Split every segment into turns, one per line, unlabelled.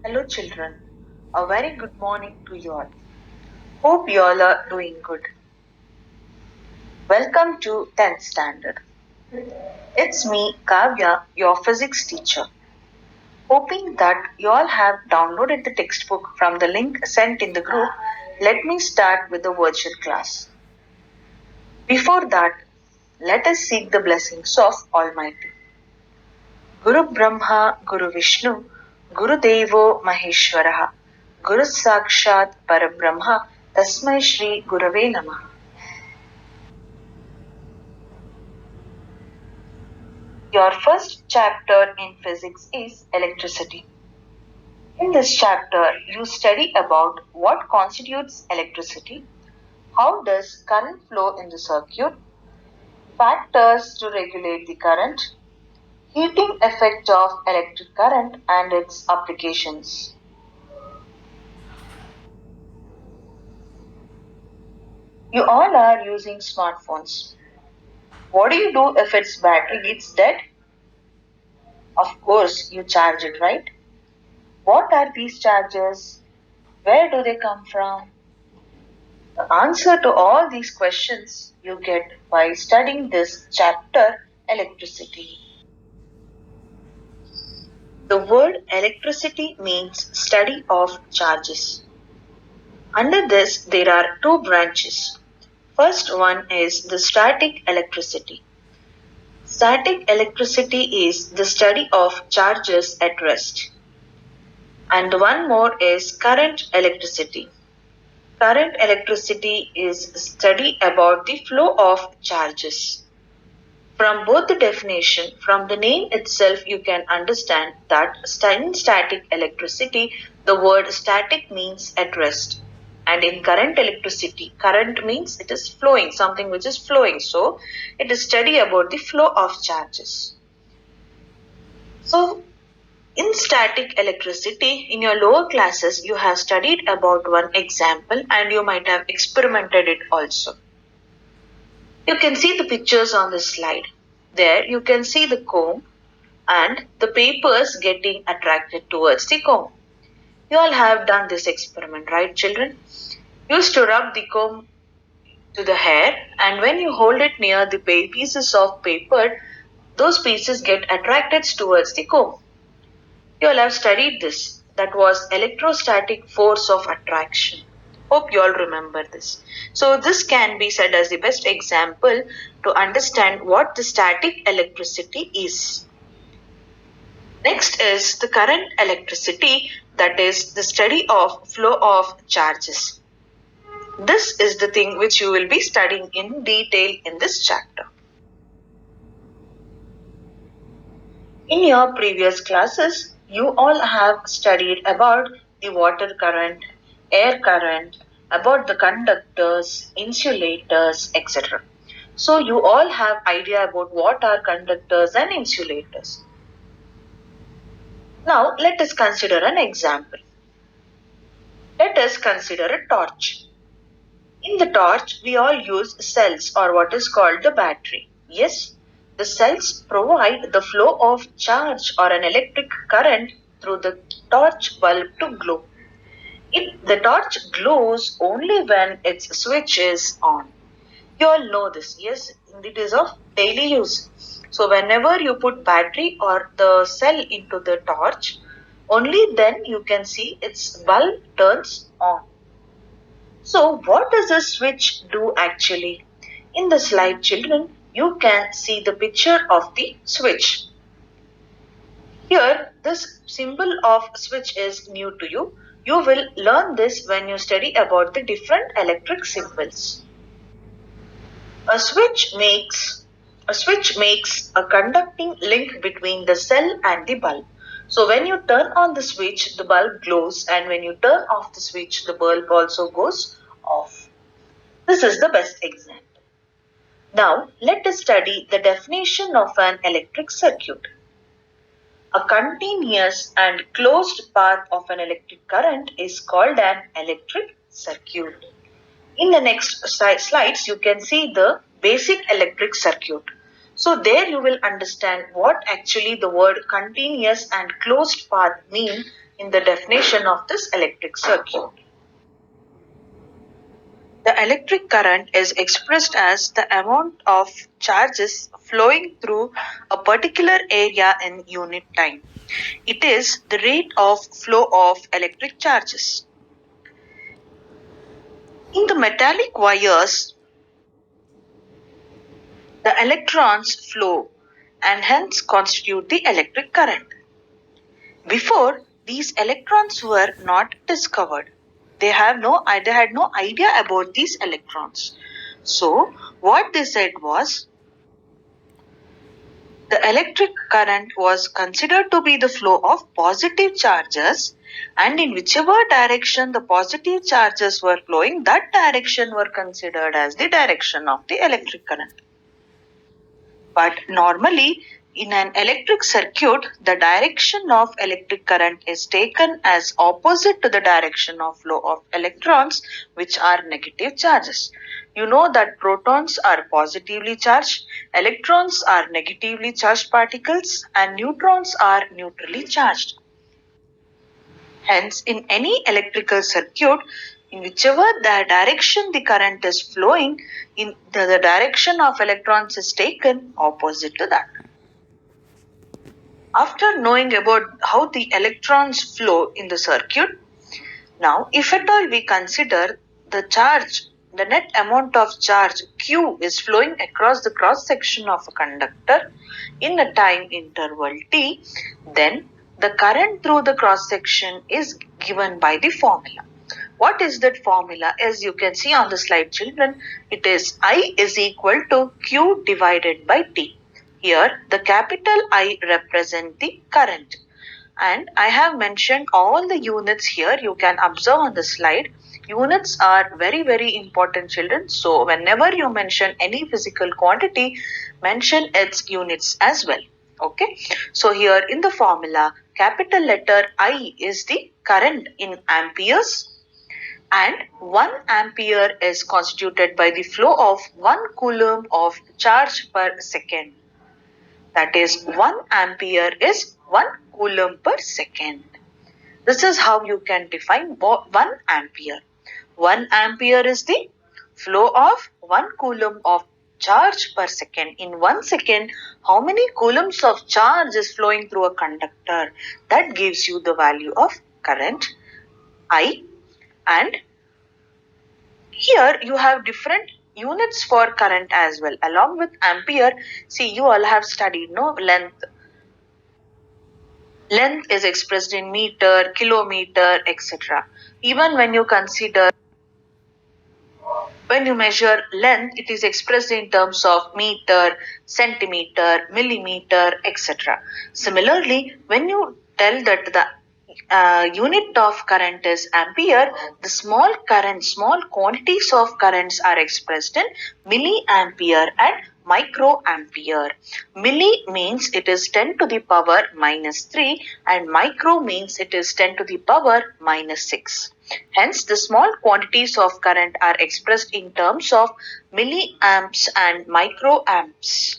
Hello, children. A very good morning to you all. Hope you all are doing good. Welcome to 10th standard. It's me, Kavya, your physics teacher. Hoping that you all have downloaded the textbook from the link sent in the group, let me start with the virtual class. Before that, let us seek the blessings of Almighty. Guru Brahma, Guru Vishnu, Guru Devo Maheshwaraha, Guru Sakshat Parabrahma, Tasmai Shri Gurave Namaha. Your first chapter in physics is electricity. In this chapter, you study about what constitutes electricity, how does current flow in the circuit, factors to regulate the current, heating effect of electric current and its applications. You all are using smartphones. What do you do if its battery gets dead? Of course, you charge it, right? What are these charges? Where do they come from? The answer to all these questions you get by studying this chapter, electricity. The word electricity means study of charges. Under this, there are two branches. First one is the static electricity. Static electricity is the study of charges at rest. And one more is current electricity. Current electricity is study about the flow of charges. From both the definition, from the name itself, you can understand that in static electricity, the word static means at rest. And in current electricity, current means it is flowing, something which is flowing. So, it is study about the flow of charges. So, in static electricity, in your lower classes, you have studied about one example and you might have experimented it also. You can see the pictures on this slide. There you can see the comb and the papers getting attracted towards the comb. You all have done this experiment, right, children? You used to rub the comb to the hair, and when you hold it near the pieces of paper, those pieces get attracted towards the comb. You all have studied this. That was electrostatic force of attraction. Hope you all remember this. So this can be said as the best example to understand what the static electricity is. Next is the current electricity, that is the study of flow of charges. This is the thing which you will be studying in detail in this chapter. In your previous classes, you all have studied about the water current, air current, about the conductors, insulators, etc. So you all have idea about what are conductors and insulators. Now let us consider an example. Let us consider a torch. In the torch, we all use cells or what is called the battery. Yes, the cells provide the flow of charge or an electric current through the torch bulb to glow. The torch glows only when its switch is on. You all know this, yes, it is of daily use. So whenever you put battery or the cell into the torch, only then you can see its bulb turns on. So what does a switch do actually? In the slide, children, you can see the picture of the switch. Here, this symbol of switch is new to you. You will learn this when you study about the different electric symbols. A switch makes a conducting link between the cell and the bulb. So when you turn on the switch, the bulb glows, and when you turn off the switch, the bulb also goes off. This is the best example. Now let us study the definition of an electric circuit. A continuous and closed path of an electric current is called an electric circuit. In the next slides, you can see the basic electric circuit. So there you will understand what actually the word continuous and closed path mean in the definition of this electric circuit. The electric current is expressed as the amount of charges flowing through a particular area in unit time. It is the rate of flow of electric charges. In the metallic wires, the electrons flow and hence constitute the electric current. Before, these electrons were not discovered. They had no idea about these electrons. So, what they said was, the electric current was considered to be the flow of positive charges, and in whichever direction the positive charges were flowing, that direction were considered as the direction of the electric current. But normally, in an electric circuit, the direction of electric current is taken as opposite to the direction of flow of electrons, which are negative charges. You know that protons are positively charged, electrons are negatively charged particles, and neutrons are neutrally charged. Hence, in any electrical circuit, in whichever the direction the current is flowing, in the direction of electrons is taken opposite to that. After knowing about how the electrons flow in the circuit, now if at all we consider the charge, the net amount of charge Q is flowing across the cross section of a conductor in a time interval T, then the current through the cross section is given by the formula. What is that formula? As you can see on the slide, children, it is I is equal to Q divided by T. Here, the capital I represent the current. And I have mentioned all the units here. You can observe on the slide. Units are very, very important, children. So, whenever you mention any physical quantity, mention its units as well. Okay. So, here in the formula, capital letter I is the current in amperes. And 1 ampere is constituted by the flow of 1 coulomb of charge per second. That is, 1 ampere is 1 coulomb per second. This is how you can define 1 ampere. 1 ampere is the flow of 1 coulomb of charge per second. In 1 second, how many coulombs of charge is flowing through a conductor? That gives you the value of current I. And here you have different units for current as well. Along with ampere, see, you all have studied length. Length is expressed in meter, kilometer, etc. Even when you measure length, it is expressed in terms of meter, centimeter, millimeter, etc. Similarly, when you tell that the unit of current is ampere, the small quantities of currents are expressed in milliampere and microampere. Milli means it is 10 to the power minus 3 and micro means it is 10 to the power minus 6. Hence, the small quantities of current are expressed in terms of milliamps and microamps.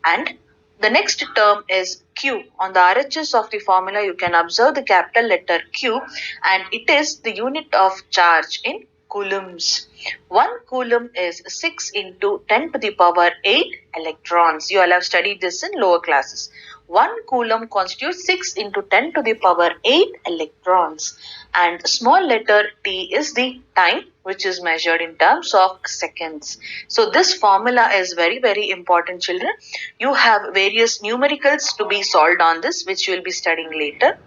And the next term is Q. On the RHS of the formula, you can observe the capital letter Q, and it is the unit of charge in coulombs. 1 coulomb is 6 into 10 to the power 8 electrons. You all have studied this in lower classes. 1 coulomb constitutes 6 into 10 to the power 8 electrons. And small letter t is the time, which is measured in terms of seconds. So this formula is very, very important, children. You have various numericals to be solved on this, which you will be studying later.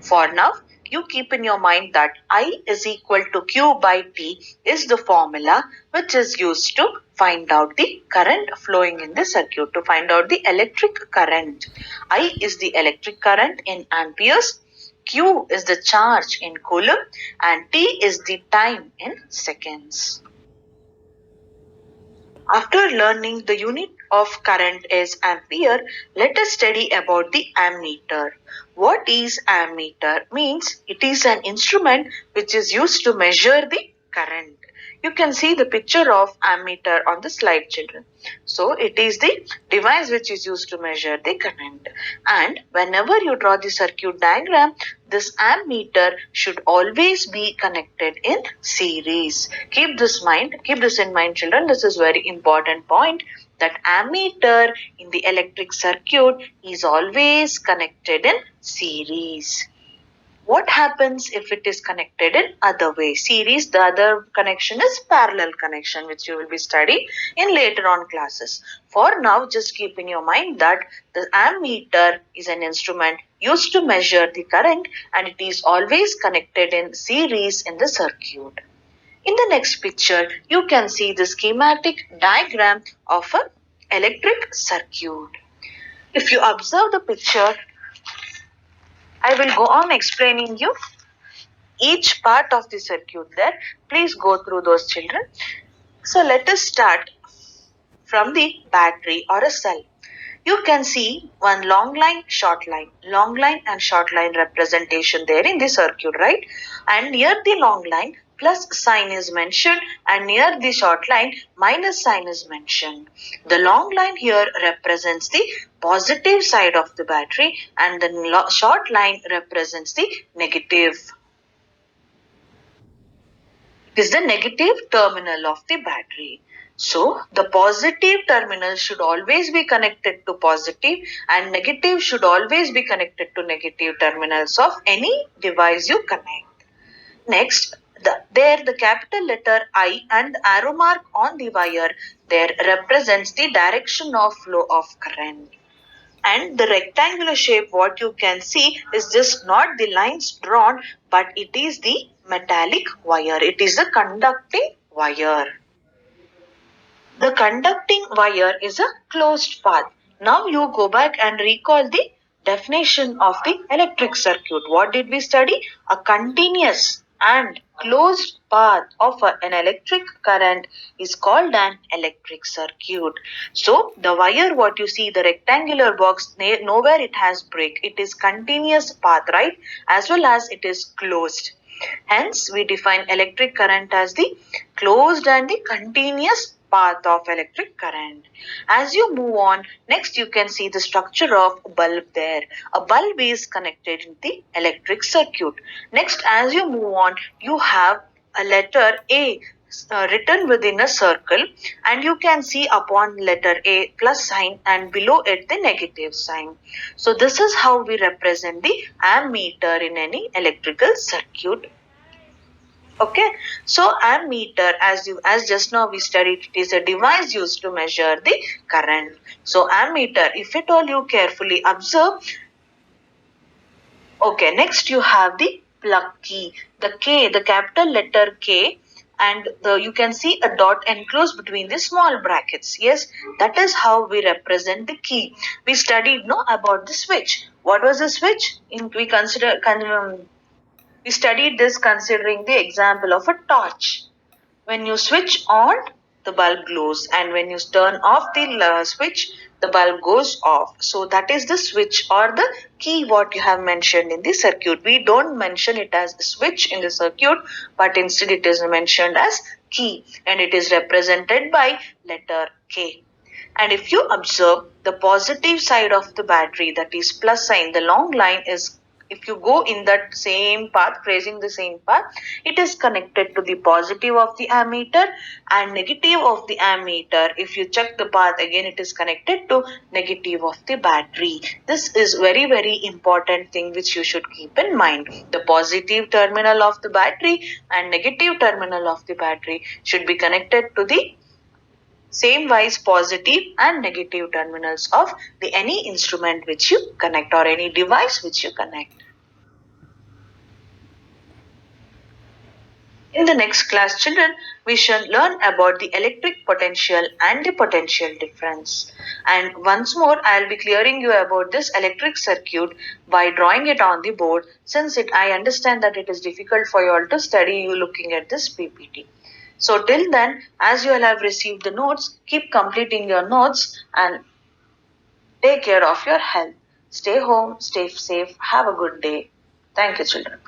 For now, you keep in your mind that I is equal to Q by T is the formula which is used to find out the current flowing in the circuit, to find out the electric current. I is the electric current in amperes, Q is the charge in coulomb, and T is the time in seconds. After learning the unit of current is ampere, let us study about the ammeter. What is ammeter? Means it is an instrument which is used to measure the current. You can see the picture of ammeter on the slide, children. So it is the device which is used to measure the current. And whenever you draw the circuit diagram, this ammeter should always be connected in series. Keep this in mind, children. This is very important point, that ammeter in the electric circuit is always connected in series. What happens if it is connected in other way? Series, the other connection is parallel connection, which you will be studying in later on classes. For now, just keep in your mind that the ammeter is an instrument used to measure the current, and it is always connected in series in the circuit. In the next picture, you can see the schematic diagram of an electric circuit. If you observe the picture, I will go on explaining you each part of the circuit there. Please go through those, children. So let us start from the battery or a cell. You can see one long line and short line representation there in the circuit, right? And near the long line, plus sign is mentioned, and near the short line, minus sign is mentioned. The long line here represents the positive side of the battery, and the short line represents the negative. It is the negative terminal of the battery. So, the positive terminal should always be connected to positive, and negative should always be connected to negative terminals of any device you connect. Next, the capital letter I and the arrow mark on the wire there represents the direction of flow of current. And the rectangular shape, what you can see, is just not the lines drawn, but it is the metallic wire. It is the conducting wire. The conducting wire is a closed path. Now you go back and recall the definition of the electric circuit. What did we study? A continuous and closed path of an electric current is called an electric circuit. So the wire, what you see, the rectangular box, nowhere it has break. It is continuous path, right? As well as it is closed. Hence, we define electric current as the closed and the continuous path of electric current. As you move on, next you can see the structure of a bulb there. A bulb is connected in the electric circuit. Next, as you move on, you have a letter A written within a circle, and you can see upon letter A plus sign and below it the negative sign. So this is how we represent the ammeter in any electrical circuit. Okay, so ammeter, as just now we studied, it is a device used to measure the current. So ammeter, if at all you carefully observe. Okay, next you have the plug key. The K, the capital letter K, and you can see a dot enclosed between the small brackets. Yes, that is how we represent the key. We studied about the switch. What was the switch? We studied this considering the example of a torch. When you switch on, the bulb glows, and when you turn off the switch, the bulb goes off. So that is the switch or the key what you have mentioned in the circuit. We don't mention it as a switch in the circuit, but instead it is mentioned as key, and it is represented by letter K. And if you observe the positive side of the battery, that is plus sign, the long line is, if you go in that same path, tracing the same path, it is connected to the positive of the ammeter, and negative of the ammeter, if you check the path again, it is connected to negative of the battery. This is very, very important thing which you should keep in mind. The positive terminal of the battery and negative terminal of the battery should be connected to the same wise positive and negative terminals of the any instrument which you connect or any device which you connect. In the next class, children, we shall learn about the electric potential and the potential difference. And once more, I will be clearing you about this electric circuit by drawing it on the board, since I understand that it is difficult for you all to study you looking at this PPT. So till then, as you all have received the notes, keep completing your notes and take care of your health. Stay home, stay safe, have a good day. Thank you, children.